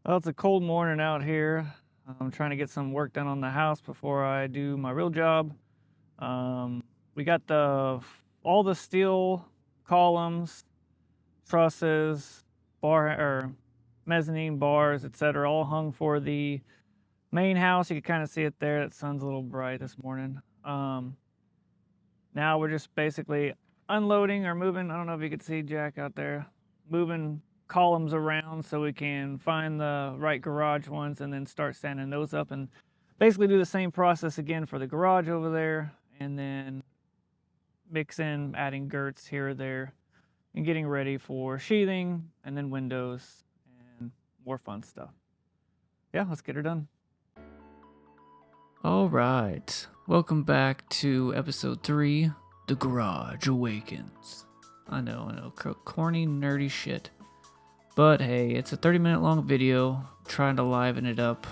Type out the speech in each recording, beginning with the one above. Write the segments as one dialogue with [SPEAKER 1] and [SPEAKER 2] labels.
[SPEAKER 1] Well, it's a cold morning out here. I'm trying to get some work done on the house before I do my real job. We got all the steel columns, trusses, mezzanine bars, etc., all hung for the main house. You can kind of see it there. That sun's a little bright this morning. Now we're just basically unloading or moving. I don't know if you could see Jack out there moving columns around so we can find the right garage ones and then start standing those up, and basically do the same process again for the garage over there, and then mix in adding girts here or there and getting ready for sheathing and then windows and more fun stuff. Yeah, let's get her done.
[SPEAKER 2] All right, welcome back to episode 3, The Garage Awakens. I know, corny, nerdy shit. But hey, it's a 30-minute long video, trying to liven it up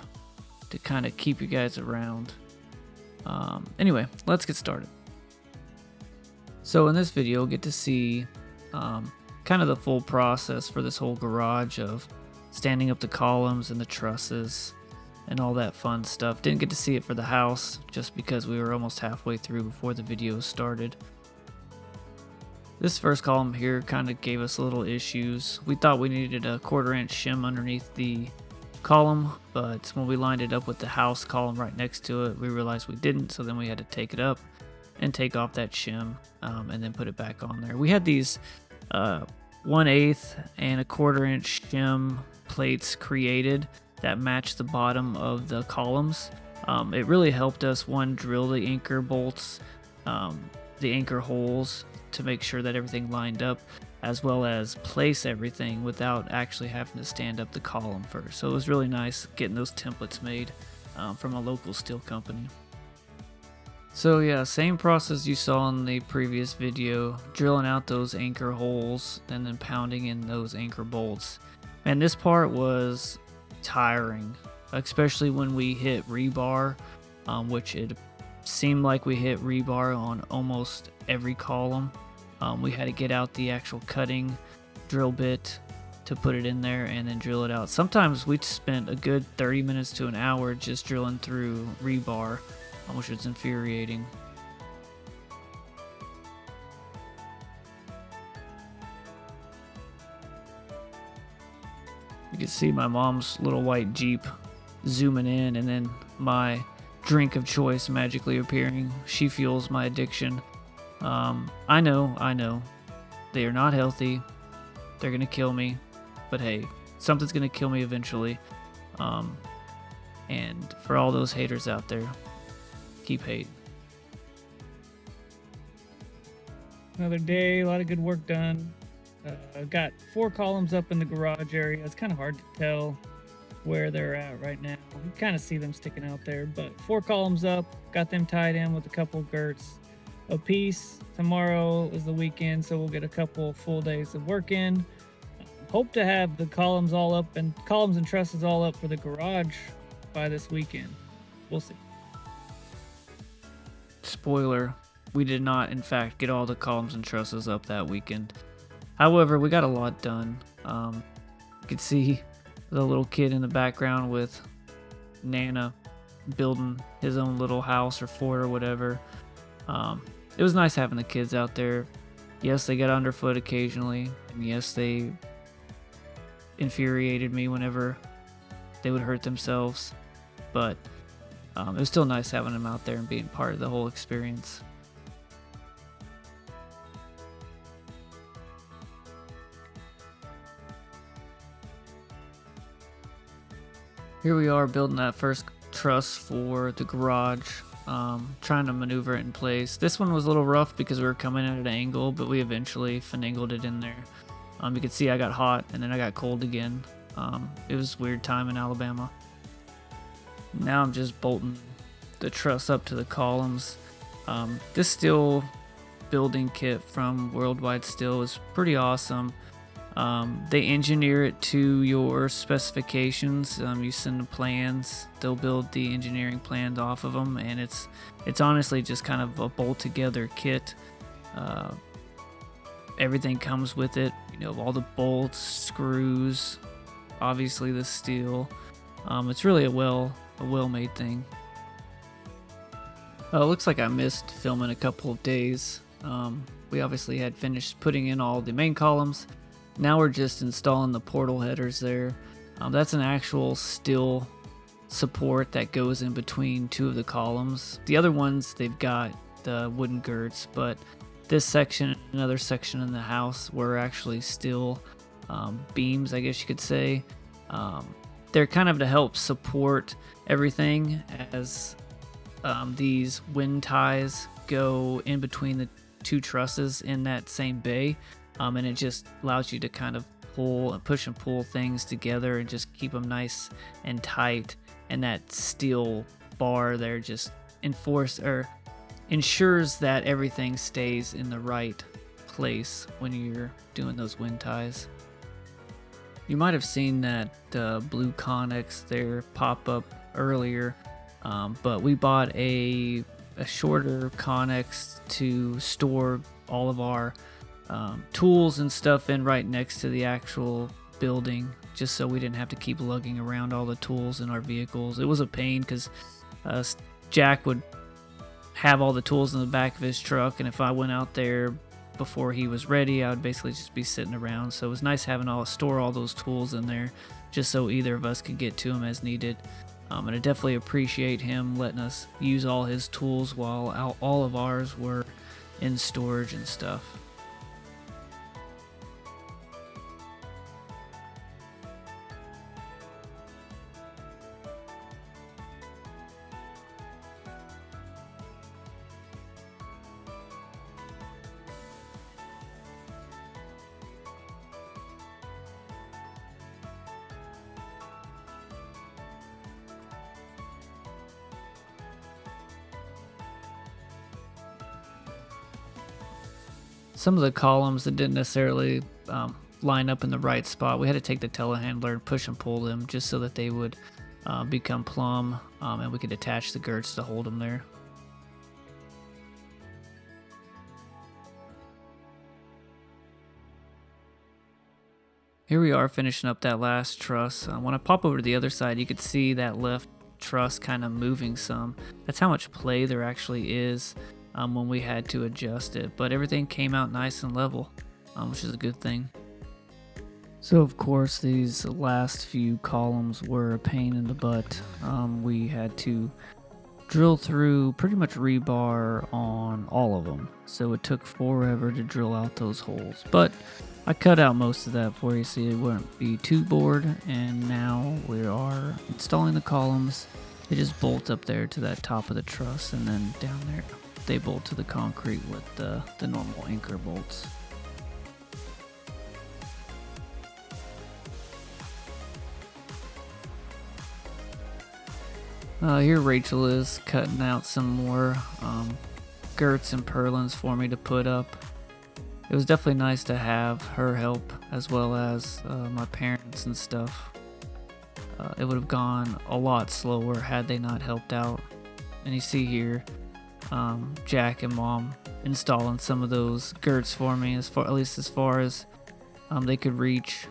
[SPEAKER 2] to kind of keep you guys around. Anyway, let's get started. So in this video, you'll get to see kind of the full process for this whole garage of standing up the columns and the trusses and all that fun stuff. Didn't get to see it for the house just because we were almost halfway through before the video started. This first column here kind of gave us little issues. We thought we needed a 1/4 inch shim underneath the column, but when we lined it up with the house column right next to it, we realized we didn't, so then we had to take it up and take off that shim and then put it back on there. We had these 1/8 and a 1/4 inch shim plates created that matched the bottom of the columns. It really helped us, drill the anchor bolts, the anchor holes, to make sure that everything lined up, as well as place everything without actually having to stand up the column first. So it was really nice getting those templates made from a local steel company. So yeah, same process you saw in the previous video, drilling out those anchor holes and then pounding in those anchor bolts. And this part was tiring, especially when we hit rebar, which it seemed like we hit rebar on almost every column. We had to get out the actual cutting drill bit to put it in there and then drill it out. Sometimes we spent a good 30 minutes to an hour just drilling through rebar, which was infuriating. You can see my mom's little white Jeep zooming in, and then my drink of choice magically appearing. She fuels my addiction. I know. They are not healthy. They're gonna kill me. But hey, something's gonna kill me eventually. And for all those haters out there, keep hate.
[SPEAKER 1] Another day, a lot of good work done. I've got 4 columns up in the garage area. It's kind of hard to tell where they're at right now. You kind of see them sticking out there, but 4 columns up, got them tied in with a couple girts a piece. Tomorrow is the weekend, so we'll get a couple full days of work in. Hope to have the columns and trusses all up for the garage by this weekend. We'll see.
[SPEAKER 2] Spoiler, we did not in fact get all the columns and trusses up that weekend. However, we got a lot done. You can see the little kid in the background with Nana building his own little house or fort or whatever. It was nice having the kids out there. Yes, they got underfoot occasionally, and yes, they infuriated me whenever they would hurt themselves, but it was still nice having them out there and being part of the whole experience. Here we are building that first truss for the garage, trying to maneuver it in place. This one was a little rough because we were coming in at an angle, but we eventually finagled it in there. You can see I got hot and then I got cold again. It was a weird time in Alabama. Now I'm just bolting the truss up to the columns. This steel building kit from Worldwide Steel is pretty awesome. They engineer it to your specifications. You send the plans, they'll build the engineering plans off of them, and it's honestly just kind of a bolt together kit. Everything comes with it, all the bolts, screws, obviously the steel. It's really a well-made thing. It looks like I missed filming a couple of days. We obviously had finished putting in all the main columns. Now we're just installing the portal headers there. That's an actual steel support that goes in between two of the columns. The other ones, they've got the wooden girts, but this section, another section in the house, were actually steel beams, I guess you could say. They're kind of to help support everything as these wind ties go in between the two trusses in that same bay, and it just allows you to kind of push and pull things together and just keep them nice and tight. And that steel bar there just ensures that everything stays in the right place when you're doing those wind ties. You might have seen that blue Connex there pop up earlier, but we bought a shorter Connex to store all of our tools and stuff in right next to the actual building, just so we didn't have to keep lugging around all the tools in our vehicles. It was a pain because Jack would have all the tools in the back of his truck, and if I went out there before he was ready, I would basically just be sitting around. So it was nice having store all those tools in there, just so either of us could get to them as needed. And I definitely appreciate him letting us use all his tools while all of ours were in storage and stuff. Some of the columns that didn't necessarily line up in the right spot, we had to take the telehandler and push and pull them just so that they would become plumb, and we could attach the girts to hold them there. Here we are finishing up that last truss. When I pop over to the other side, you could see that left truss kind of moving some. That's how much play there actually is when we had to adjust it, but everything came out nice and level, which is a good thing. So of course these last few columns were a pain in the butt. We had to drill through pretty much rebar on all of them, so it took forever to drill out those holes, but I cut out most of that for you so you wouldn't be too bored. And now we are installing the columns. They just bolt up there to that top of the truss, and then down there they bolt to the concrete with the normal anchor bolts. Here Rachel is cutting out some more girts and purlins for me to put up. It was definitely nice to have her help, as well as my parents and stuff. It would have gone a lot slower had they not helped out. And you see here Jack and Mom installing some of those girts for me, at least as far as they could reach.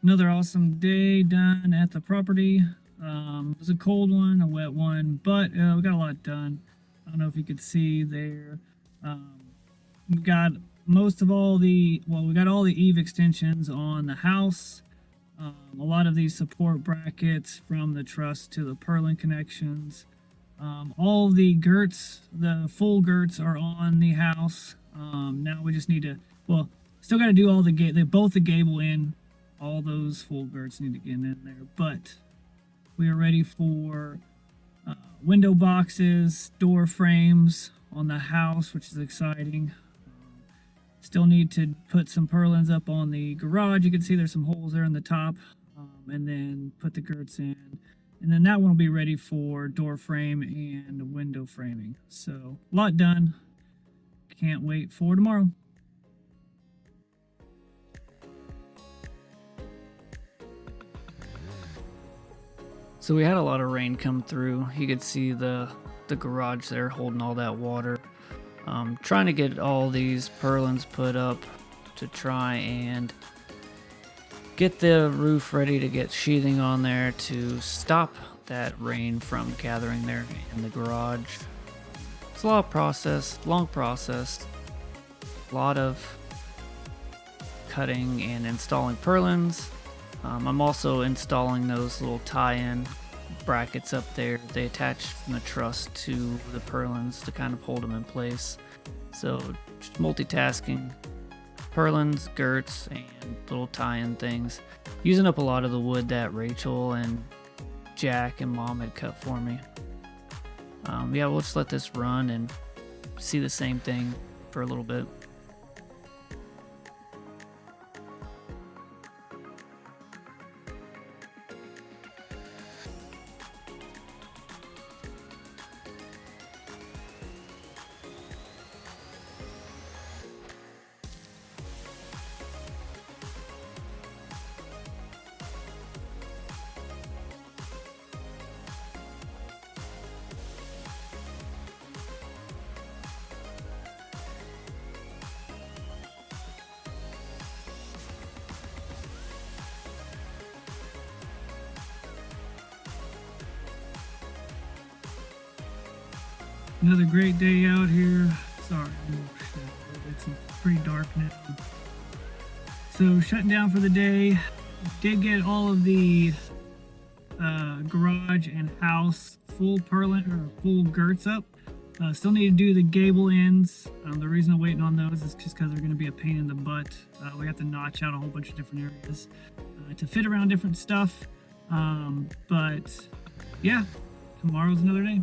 [SPEAKER 1] Another awesome day done at the property. It was a cold one, a wet one, but we got a lot done. I don't know if you could see there. We got most of all we got all the eave extensions on the house. A lot of these support brackets from the truss to the purlin connections. All the girts, the full girts, are on the house. Now we just need to, still got to do all both the gable end. All those full girts need to get in there, but we are ready for window boxes, door frames on the house, which is exciting. Still need to put some purlins up on the garage. You can see there's some holes there in the top, and then put the girts in, and then that one will be ready for door frame and window framing. So a lot done. Can't wait for tomorrow.
[SPEAKER 2] So we had a lot of rain come through. You could see the garage there holding all that water. Trying to get all these purlins put up to try and get the roof ready to get sheathing on there to stop that rain from gathering there in the garage. It's a lot of process, long process, a lot of cutting and installing purlins. I'm also installing those little tie-in brackets up there. They attach from the truss to the purlins to kind of hold them in place. So just multitasking, purlins, girts, and little tie-in things. Using up a lot of the wood that Rachel and Jack and Mom had cut for me. Yeah, we'll just let this run and see the same thing for a little bit.
[SPEAKER 1] Another great day out here. Sorry, it's pretty dark now. So shutting down for the day. Did get all of the garage and house full girts up. Still need to do the gable ends. The reason I'm waiting on those is just because they're going to be a pain in the butt. We have to notch out a whole bunch of different areas to fit around different stuff. But yeah, tomorrow's another day.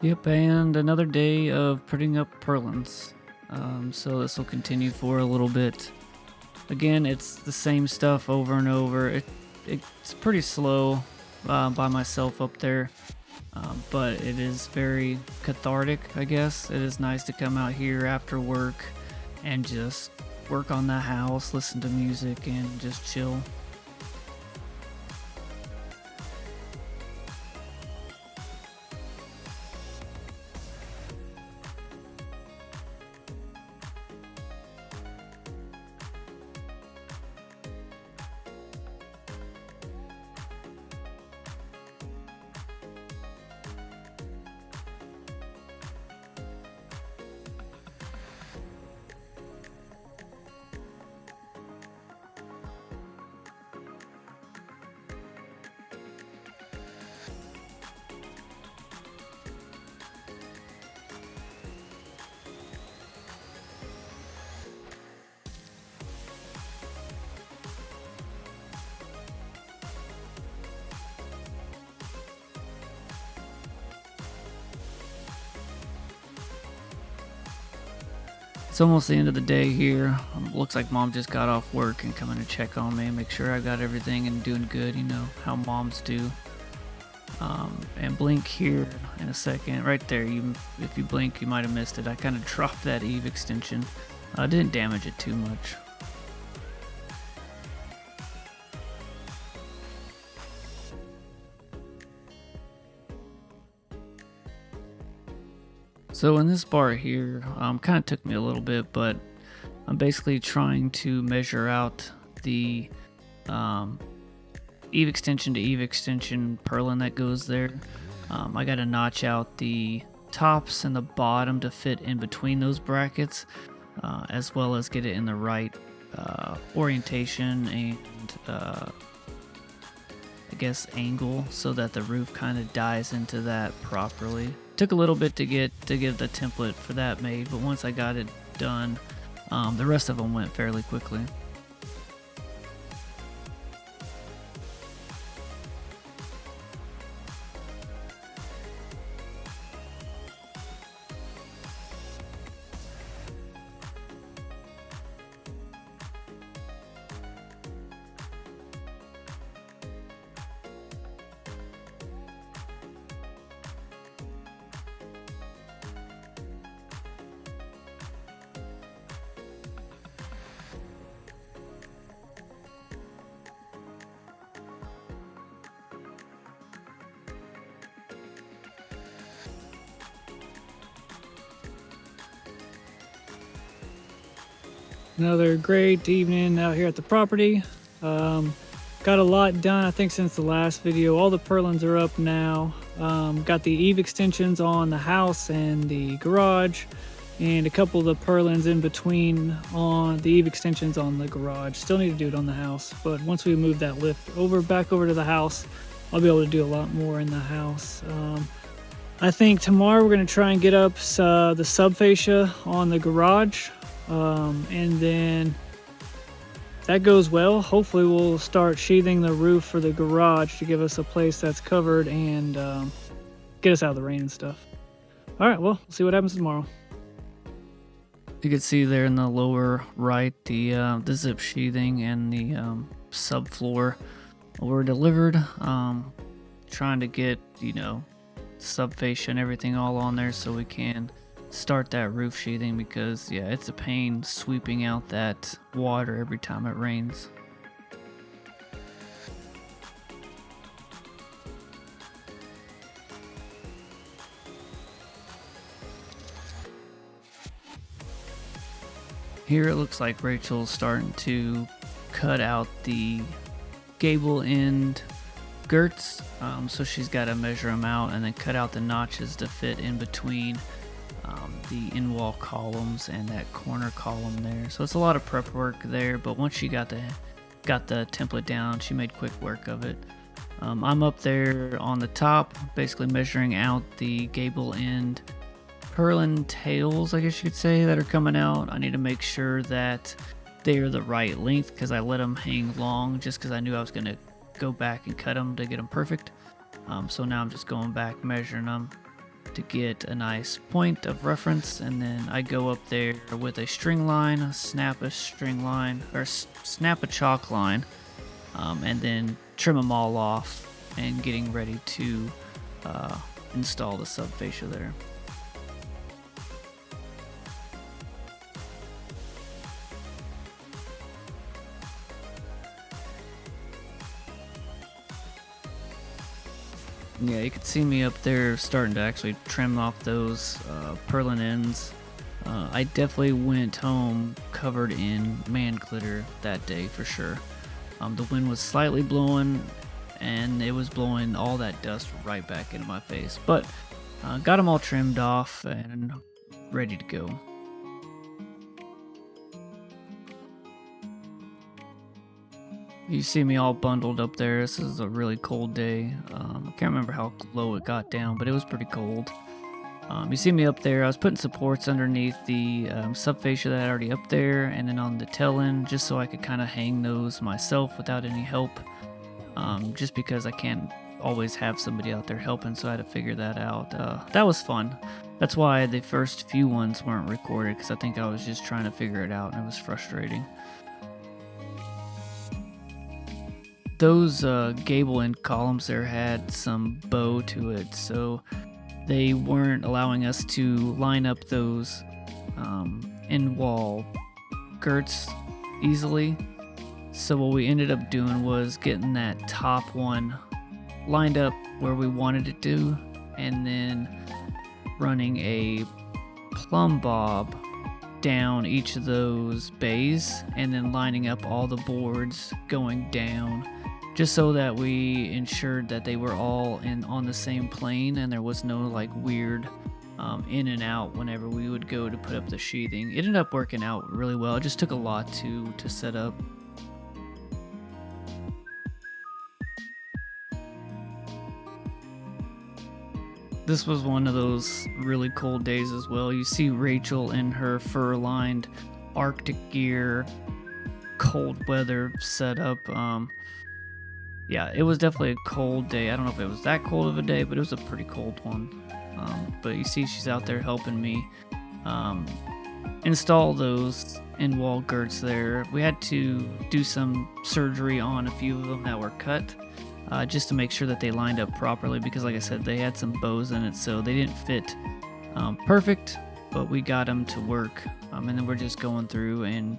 [SPEAKER 2] Yep, and another day of putting up purlins. So this will continue for a little bit. Again, it's the same stuff over and over. It's pretty slow by myself up there, but it is very cathartic, I guess. It is nice to come out here after work and just work on the house, listen to music, and just chill. It's almost the end of the day here. Looks like Mom just got off work and coming to check on me and make sure I got everything and doing good, you know, how moms do. And blink here in a second. Right there, if you blink, you might have missed it. I kind of dropped that eave extension. I didn't damage it too much. So in this bar here, kind of took me a little bit, but I'm basically trying to measure out the eave extension to eave extension purlin that goes there. I got to notch out the tops and the bottom to fit in between those brackets, as well as get it in the right orientation and I guess angle so that the roof kind of dies into that properly. Took a little bit to get the template for that made, but once I got it done, the rest of them went fairly quickly.
[SPEAKER 1] Another great evening out here at the property. Got a lot done, I think, since the last video. All the purlins are up now. Got the eave extensions on the house and the garage, and a couple of the purlins in between on the eave extensions on the garage. Still need to do it on the house, but once we move that lift back over to the house, I'll be able to do a lot more in the house. I think tomorrow we're going to try and get up the subfascia on the garage, and then if that goes well, hopefully we'll start sheathing the roof for the garage to give us a place that's covered and get us out of the rain and stuff. All right, well, we'll see what happens tomorrow.
[SPEAKER 2] You can see there in the lower right the zip sheathing and the subfloor were delivered. Trying to get, subfascia and everything all on there so we can start that roof sheathing, because yeah, it's a pain sweeping out that water every time it rains. Here it looks like Rachel's starting to cut out the gable end girts, so she's got to measure them out and then cut out the notches to fit in between the in-wall columns and that corner column there. So it's a lot of prep work there, but once she got the template down, she made quick work of it. I'm up there on the top, basically measuring out the gable end purlin tails, I guess you could say, that are coming out. I need to make sure that they are the right length, because I let them hang long just because I knew I was going to go back and cut them to get them perfect. So now I'm just going back measuring them to get a nice point of reference, and then I go up there with a string line, snap a string line, or snap a chalk line, and then trim them all off and getting ready to install the subfascia there. Yeah, you can see me up there starting to actually trim off those purlin ends. I definitely went home covered in man glitter that day for sure. The wind was slightly blowing, and it was blowing all that dust right back into my face. But got them all trimmed off and ready to go. You see me all bundled up there. This is a really cold day. I can't remember how low it got down, but it was pretty cold. You see me up there. I was putting supports underneath the subfascia that I had already up there, and then on the tail end, just so I could kind of hang those myself without any help. Just because I can't always have somebody out there helping, so I had to figure that out. That was fun. That's why the first few ones weren't recorded, because I think I was just trying to figure it out, and it was frustrating. Those gable end columns there had some bow to it, so they weren't allowing us to line up those end wall girts easily. So what we ended up doing was getting that top one lined up where we wanted it to, and then running a plumb bob down each of those bays, and then lining up all the boards going down, just so that we ensured that they were all on the same plane and there was no like weird in and out whenever we would go to put up the sheathing. It ended up working out really well. It just took a lot to set up. This was one of those really cold days as well. You see Rachel in her fur-lined Arctic gear, cold weather setup. Yeah, it was definitely a cold day. I don't know if it was that cold of a day, but it was a pretty cold one. But you see she's out there helping me install those in-wall girts there. We had to do some surgery on a few of them that were cut, just to make sure that they lined up properly, because like I said, they had some bows in it, so they didn't fit perfect, but we got them to work. And then we're just going through and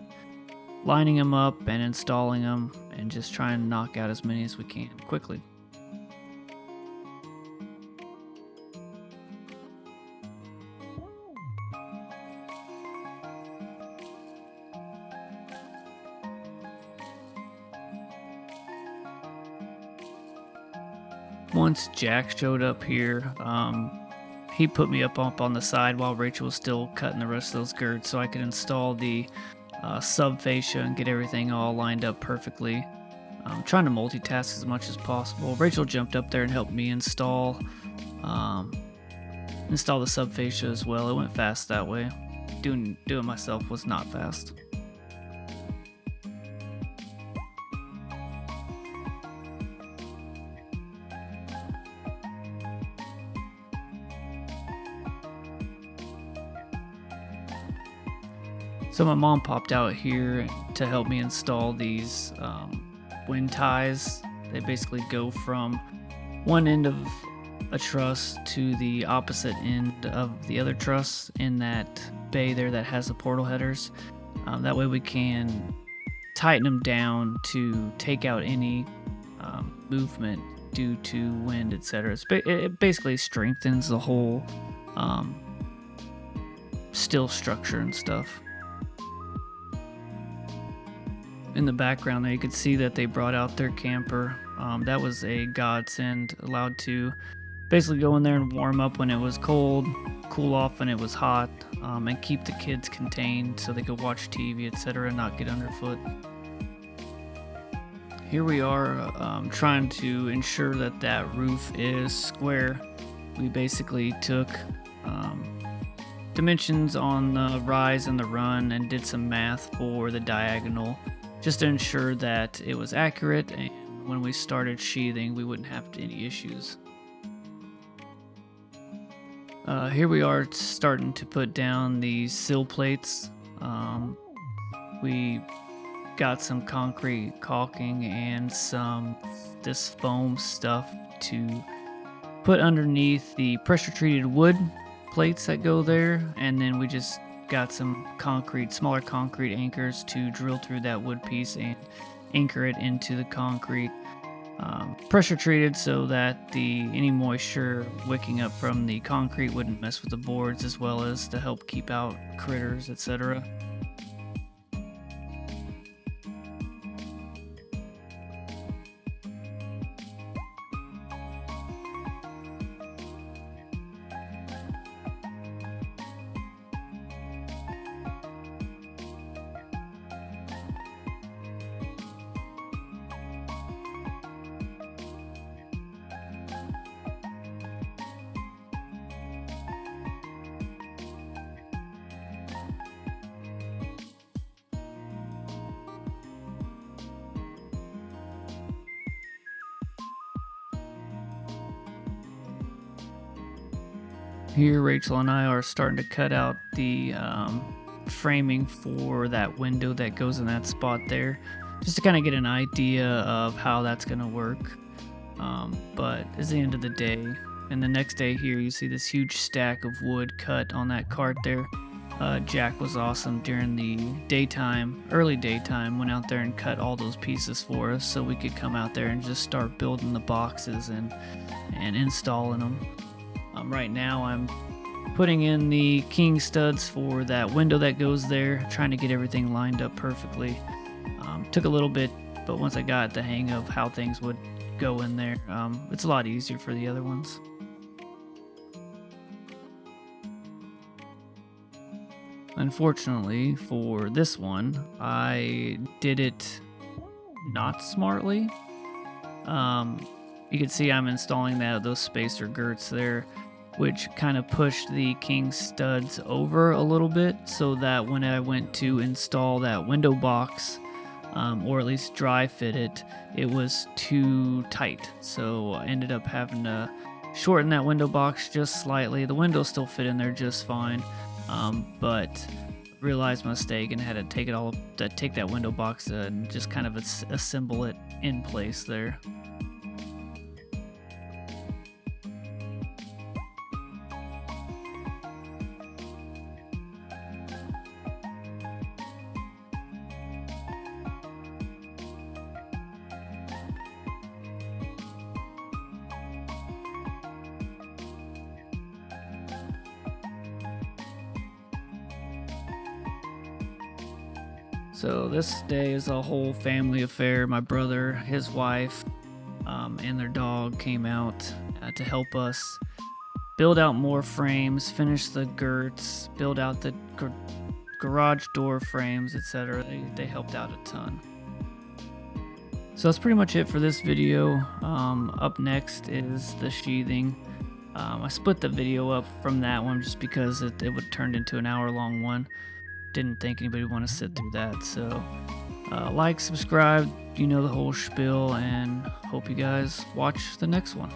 [SPEAKER 2] lining them up and installing them and just trying to knock out as many as we can quickly. once Jack showed up here, he put me up on the side while Rachel was still cutting the rest of those girts so I could install the sub fascia and get everything all lined up perfectly. I'm trying to multitask as much as possible. Rachel jumped up there and helped me install the sub fascia as well. It went fast that way. Doing it myself was not fast. So my mom popped out here to help me install these wind ties. They basically go from one end of a truss to the opposite end of the other truss in that bay there that has the portal headers. That way we can tighten them down to take out any movement due to wind, etc. It basically strengthens the whole steel structure and stuff. In the background there, you could see that they brought out their camper. That was a godsend, allowed to basically go in there and warm up when it was cold, cool off when it was hot, and keep the kids contained so they could watch TV, etc., and not get underfoot. Here we are trying to ensure that that roof is square. We basically took dimensions on the rise and the run and did some math for the diagonal, just to ensure that it was accurate, and when we started sheathing we wouldn't have any issues. Here we are starting to put down the sill plates. We got some concrete caulking and this foam stuff to put underneath the pressure treated wood plates that go there, and then we just got some smaller concrete anchors to drill through that wood piece and anchor it into the concrete. Pressure treated so that any moisture wicking up from the concrete wouldn't mess with the boards, as well as to help keep out critters, etc. Here, Rachel and I are starting to cut out the framing for that window that goes in that spot there, just to kind of get an idea of how that's going to work. But it's the end of the day, and the next day here you see this huge stack of wood cut on that cart there. Jack was awesome during the early daytime, went out there and cut all those pieces for us so we could come out there and just start building the boxes and installing them. Right now I'm putting in the king studs for that window that goes there, trying to get everything lined up perfectly. Took a little bit, but once I got the hang of how things would go in there, it's a lot easier for the other ones. Unfortunately for this one, I did it not smartly. You can see I'm installing those spacer girts there, which kind of pushed the king studs over a little bit, so that when I went to install that window box, or at least dry fit it, it was too tight. So I ended up having to shorten that window box just slightly. The window still fit in there just fine, but realized my mistake and had to take that window box and just kind of assemble it in place there. So this day is a whole family affair. My brother, his wife, and their dog came out to help us build out more frames, finish the girts, build out the garage door frames, etc. They helped out a ton. So that's pretty much it for this video. Up next is the sheathing. I split the video up from that one just because it would turn into an hour-long one. Didn't think anybody would want to sit through that. So like, subscribe, you know the whole spiel, and hope you guys watch the next one.